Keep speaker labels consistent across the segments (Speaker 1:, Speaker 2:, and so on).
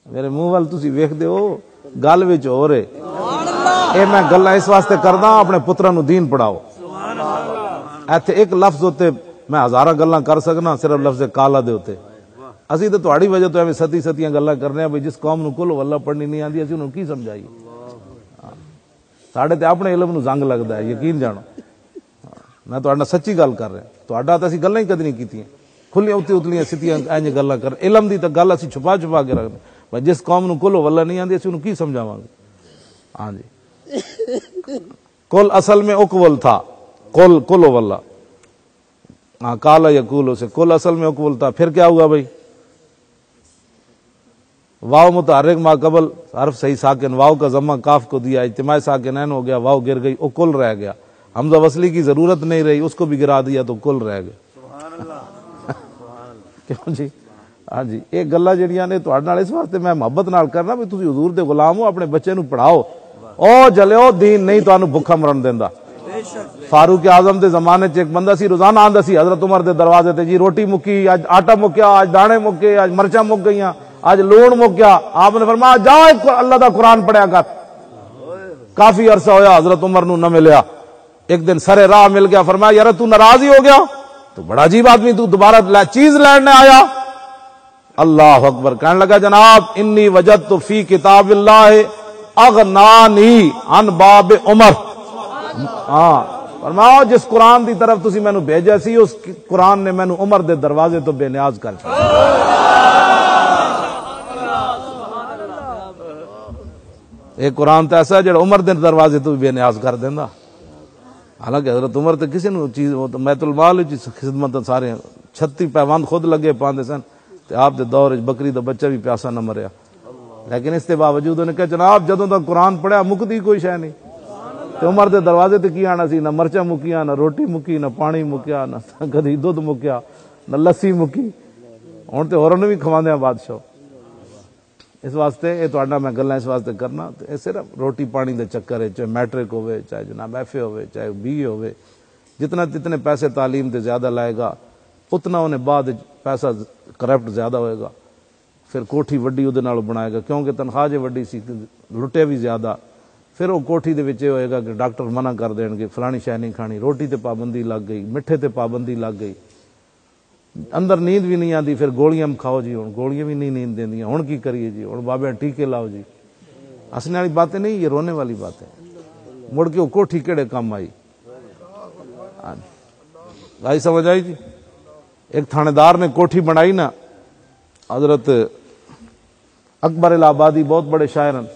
Speaker 1: میرے منہ وال تسی ویکھدے ہو گل وچ ہو رہے اے میں گلاں اس واسطے کردا اپنے پتراں نو دین پڑھاؤ ایتھے ایک لفظ ہوتے میں ہزاراں گلاں کر سکنا صرف لفظ کالا دے ہوتے اسی تو تہاڈی وجہ تو ایویں ستیاں گلاں کرنے بھئی جس قوم نو کل واللہ پڑھنی نہیں آندی اسی انہوں کی سمجھائیے ساڈے تے اپنے علم نو زنگ لگدا ہے یقین جانو میں تہاڈے نال سچی گل کر رہا تہاڈا تے اسی گلاں ہی کدی نہیں کیتیاں کھلیاں اتلیاں سیتیاں اینج گلاں کر علم دی تے گل اسی چھپا کے رکھدے بھئی جس قوم نو کل واللہ نہیں آندی اسی انہوں کی سمجھاواں گے ہاں جی کل اصل میں اقول تھا کل واللہ ہاں کالا یقول سے کل اصل میں اقول تھا پھر کیا ہوا بھائی واو متحرک ما قبل حرف صحیح ساکن واو کا ضمہ کاف کو دیا اجتماع ساکنین ہو گیا واو گر گئی او کل رہ گیا حمزہ وصلی کی ضرورت نہیں رہی اس کو بھی گرا دیا تو کل رہ گیا کیوں جی ہاں جی یہ گلاں جڑیاں نے تہاڈے نال اس واسطے میں محبت نال کرنا بھی تسی حضور دے غلام ہو اپنے بچے نو پڑھاؤ او جلیو دین نہیں تانوں بھکھا مرن دیندا فاروق اعظم دے زمانے چ ایک بندہ سی روزانہ آندا سی حضرت عمر دے دروازے تے جی روٹی مکی اج آٹا مکیا اج دانے مکے اج مرچاں مک گئیاں اج لون مکیا آپ نے فرمایا جاؤ اللہ دا قرآن پڑھیا کر کافی عرصہ ہویا حضرت عمر نو نہ ملیا ایک دن سرے راہ مل گیا فرمایا یار تو ناراض ہی ہو گیا تو بڑا عجیب آدمی تو دوبارہ چیز لینے آیا اللہ اکبر کہنے لگا جناب انی وجدت فی کتاب اللہ اغنانی عن باب عمر ہاں فرماؤ جس قرآن دی طرف تسی مینوں بھیجا سی اس قرآن نے مینوں عمر دے دروازے تو بے نیاز کر چھوڑا ایک قرآن تو ایسا ہے جڑا عمر دے دروازے تو بھی بے نیاز کر دیندا حالانکہ حضرت عمر تے کسی نو چیز بیت المال وچ خدمت سارے 36 پیوند خود لگے پاندے سن تے آپ دے دور وچ بکری دا بچہ بھی پیاسا نہ مریا لیکن اس کے باوجود انہوں نے کہا جناب جدوں تک قرآن پڑھیا مکتی کوئی شے نہیں تے عمر دے دروازے تے کی آنا سی نہ مرچا مکیاں نہ روٹی مکی نہ پانی مکیا نہ کدی دودھ مکیا نہ لسی مکی ہن تے ہوروں نوں بھی کھواندے بادشاہ اس واسطے یہ تہاڈا میں گلاں اس واسطے کرنا تے صرف روٹی پانی دے چکر ہے چاہے میٹرک ہوئے چاہے جناب ایف اے ہوئے چاہے بی اے ہوئے جتنے پیسے تعلیم دے زیادہ لائے گا اتنا انہیں بعد پیسہ کرپٹ زیادہ ہوئے گا پھر کوٹھی وڈی وہ بنائے گا کیونکہ تنخواہ جو وڈی سی لٹے بھی زیادہ پھر وہ کوٹھی دے وچ ہوئے گا کہ ڈاکٹر منع کر دین گے فلانی شے نہیں کھانی روٹی تے پابندی لگ گئی مٹھے تے پابندی لگ گئی اندر نیند بھی نہیں آتی پھر گولیاں کھاؤ جی ہوں گولیاں بھی نہیں نیند دیندیاں ہوں کی کریے جی ہوں بابے ٹیکے لاؤ جی ہنسنے والی باتیں نہیں یہ رونے والی باتیں مڑ کے وہ کوٹھی کیڑے کام آئی آئی سمجھ آئی جی ایک تھانے دار نے کوٹھی بنائی نا حضرت اکبر الہ آبادی بہت بڑے شاعر ہیں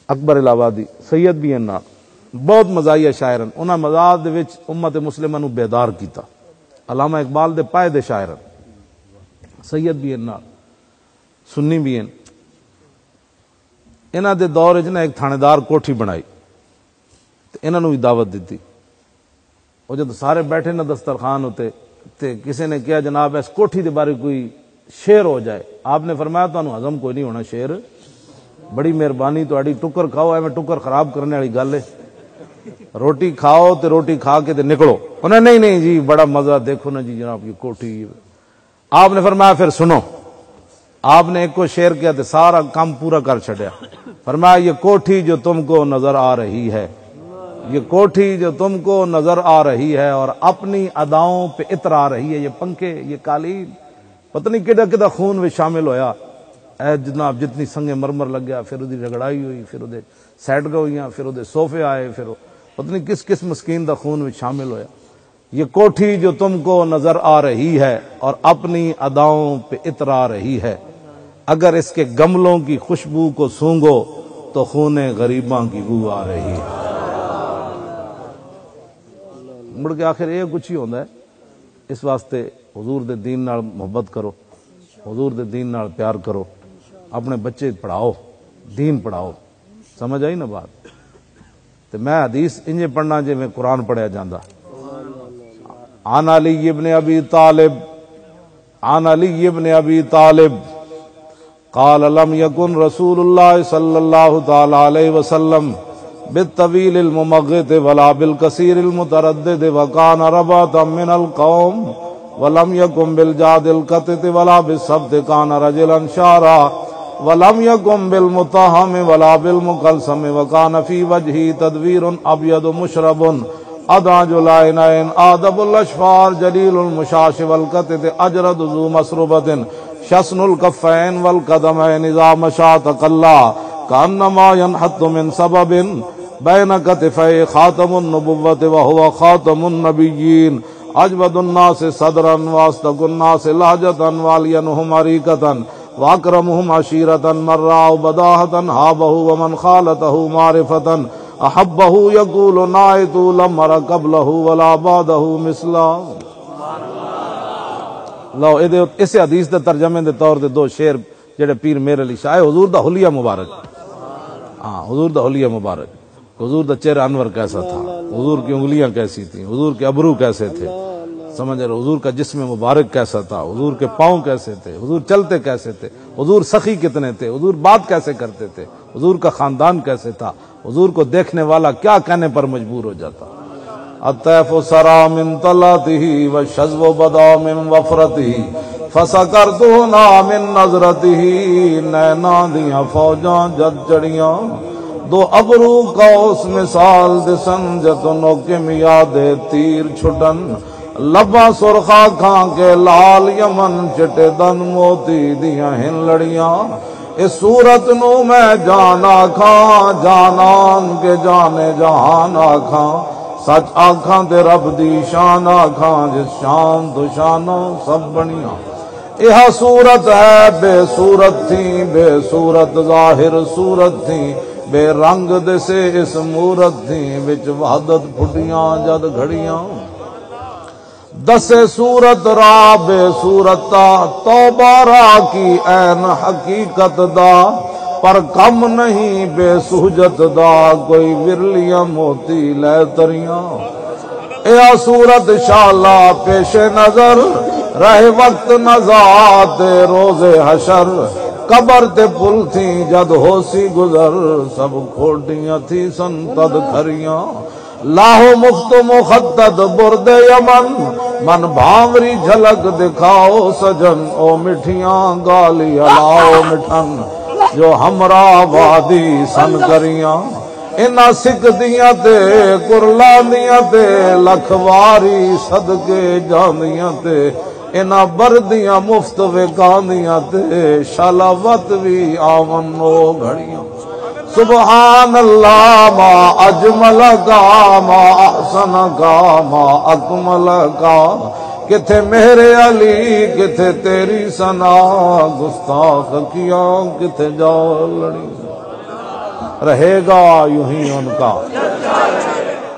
Speaker 1: اکبر الہ آبادی سید بھی ہیں نا بہت مزاحیہ شاعر ہیں انہاں مزاح دے وچ امت مسلمہ نو بیدار کیتا علامہ اقبال دے پائے دے شاعر سید بھی ہیں نا سنی بھی ہیں انہاں دے دور وچ نا ایک تھانے دار کوٹھی بنائی تے انہاں نو بھی دعوت دیتی وہ جب سارے بیٹھے نا دسترخوان ہوتے تے کسی نے کیا جناب اس کوٹھی دے بارے کوئی شعر ہو جائے آپ نے فرمایا تانوں ہضم کوئی نہیں ہونا شعر بڑی مہربانی تہاڈی ٹکر کھاؤ ایویں ٹکر خراب کرنے والی گل ہے روٹی کھاؤ تے روٹی کھا کے تے نکلو انہیں نہیں جی بڑا مزہ دیکھو نا جی جناب یہ کوٹھی آپ نے فرمایا پھر سنو آپ نے ایک کو شعر کیا تے سارا کام پورا کر چھڈیا فرمایا یہ کوٹھی جو تم کو نظر آ رہی ہے یہ کوٹھی جو تم کو نظر آ رہی ہے اور اپنی اداؤں پہ اتر آ رہی ہے یہ پنکھے یہ قالین پتہ نہیں کدا خون میں شامل ہویا اے جناب جتنی سنگے مرمر لگ گیا پھر ادی رگڑائی ہوئی پھر ادے سیٹ گوئیاں پھر ادے صوفے آئے پھر پتہ نہیں کس مسکین دا خون میں شامل ہویا یہ کوٹھی جو تم کو نظر آ رہی ہے اور اپنی اداؤں پہ اتر آ رہی ہے اگر اس کے گملوں کی خوشبو کو سونگو تو خون غریباں کی بو آ رہی ہے مڑ کے آخر یہ کچھ ہی ہوتا ہے اس واسطے حضور دے دین نال محبت کرو حضور دے دین نال پیار کرو اپنے بچے پڑھاؤ دین پڑھاؤ سمجھ آئی نا بات تو میں حدیث انجے پڑھنا جے میں قرآن پڑھیا جاندہ عن علی ابن ابی طالب عن علی ابن ابی طالب قال لم يكن رسول الله صلى الله تعالى عليه وسلم بالطويل الممغت ولا بالكثير المتردد وكان رباطا من القوم ولم يكن بالجاد القطط ولا بالسبت كان رجلا شارا ولم يكن بالمتهم ولا بالمقلسم وكان في وجهه تدوير أبيض مشرب أدعج العينين آدب الأشفار جليل المشاش والكتت أجرد ذو مسربة شسن الكفين والقدمين إذا مشى تقلى كأنما ينحط من سبب بين كتفي خاتم النبوة وهو خاتم النبيين أجود الناس صدرا وأصدق الناس لهجة والينهم عريقة وأكرمهم عشيرة من رأوا بداهة هابه ومن خالته معرفة أحبه يقول نائت لم أر قبله ولا بعده مثله. لو اس حدیث دے ترجمے دے طور تے دو شعر جڑے پیر میر علی شاہ حضور دا حلیہ مبارک. ہاں حضور دا حلیہ مبارک. حضور دا چہرہ انور کیسا تھا، حضور کی انگلیاں کیسی تھیں، حضور کے ابرو کیسے تھے، سمجھ رہے، حضور کا جسم مبارک کیسا تھا، حضور کے پاؤں کیسے تھے، حضور چلتے کیسے تھے، حضور سخی کتنے تھے، حضور بات کیسے کرتے تھے، حضور کا خاندان کیسے تھا، حضور کو دیکھنے والا کیا کہنے پر مجبور ہو جاتا. الطیف سرا من طلعته والشذو بدا من وفرته فسکرتنا من نظرته نینا دیاں فوجاں جد چڑیاں دو ابرو قوس مثال دسن جتنوں کے میاد تیر چھٹن لباں سرخا کھان کے لال یمن چٹے دن موتی دیاں ہن لڑیاں اس صورت نو میں جانا کھاں جانان کے جانے جہان آکھاں سچ آکھاں تے رب دی شان آکھاں جس شان تو شانوں سب بنیاں یہ صورت ہے بے صورت تھی بے صورت ظاہر صورت تھی بے رنگ دے سے اس مورت تھی وچ وحدت پھٹیاں جد گھڑیاں دس صورت را بے صورتا توبہ را کی عین حقیقت دا پر کم نہیں بے سہجت دا کوئی ورلیاں موتی لے تریاں اے صورت شالا پیش نظر رہ وقت نزات روز حشر قبر تے پل تھی جد ہو سی گزر سب کھوٹیاں تھی سنتد کھریاں لاہو مفت مخطط برد یمن من بھاوری جھلک دکھاؤ سجن او مٹھیاں گالی لاؤ مٹھن جو ہمراہ وادی سن کریاں انہاں سکھ دیاں تے قرلاندیاں تے لکھواری صدقے جاندیاں تے انہاں بردیاں مفت وکاندیاں تے شلاوت بھی آون او گھڑیاں سبحان اللہ ما اجمل کا ما احسن کا ما اکمل کا کتھے میرے علی کتھے تیری ثنا گستاخ کیاں کتھے جا لڑی رہے گا یوں ہی ان کا